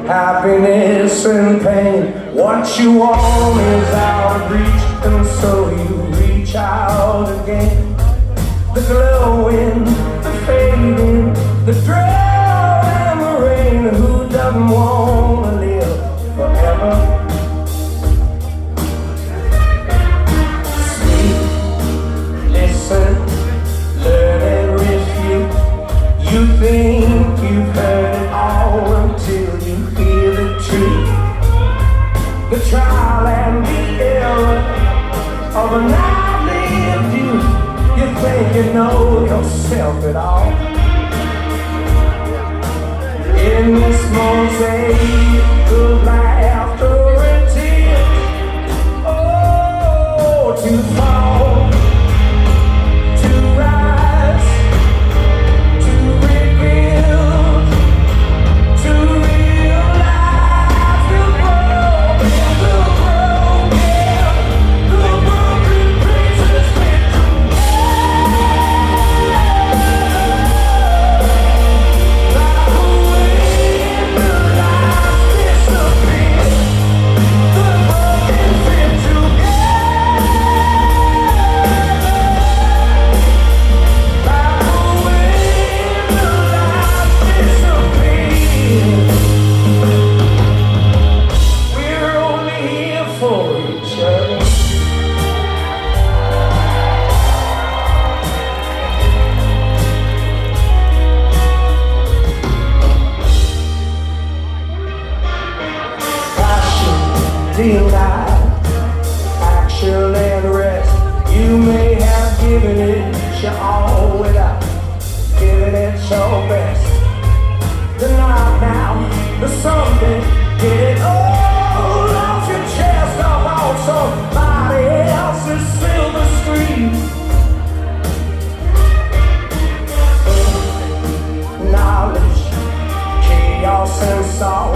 Happiness and pain, what you want is out of reach, and so you reach out again. The glowing, the fading, the drought and the rain. Who doesn't want to live forever? Sleep, listen, learn and refute. You think you've heard it all until you hear the truth. The trial and the error of a night-lived youth. You think you know yourself at all. In this mosaic of laughter and tears, oh, to fall, to rise, to rebuild, to realize the broken pieces fit denied action and rest. You may have given it your all without giving it your best. Denied now, the something get it all off your chest, off on somebody else's silver screen. Knowledge, chaos and song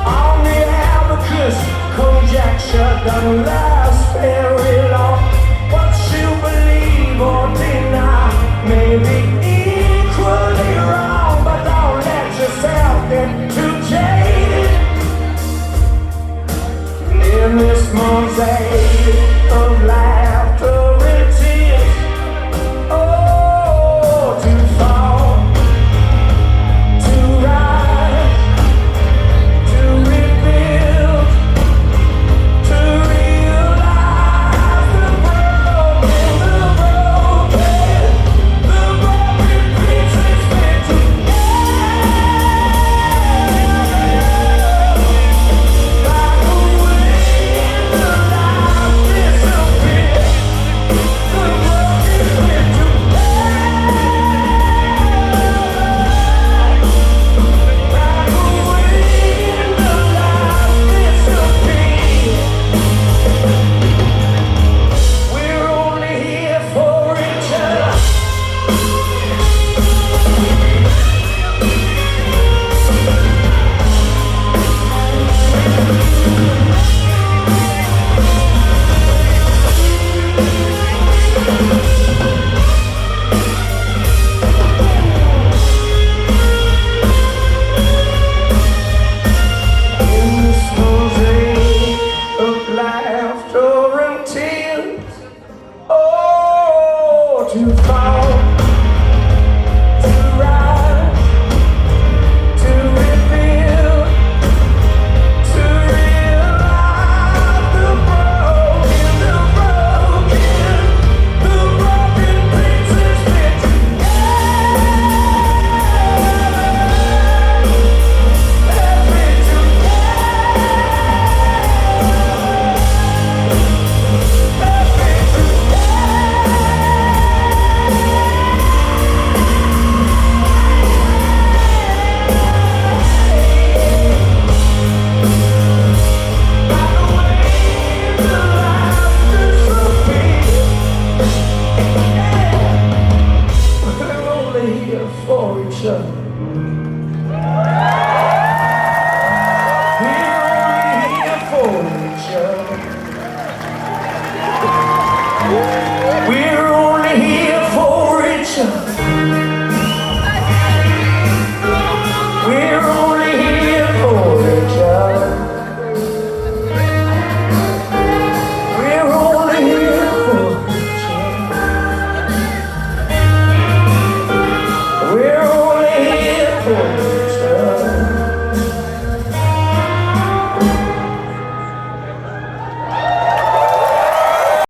on the abacus. Conjecture doesn't last very long. What you believe or deny may be equally wrong, but don't let yourself get too jaded. In this mosaic of laughter and tears, oh, to fall, to rise, to rebuild, to realize the broken pieces fit together. Like a wind, the light disappears. We're only here for each other.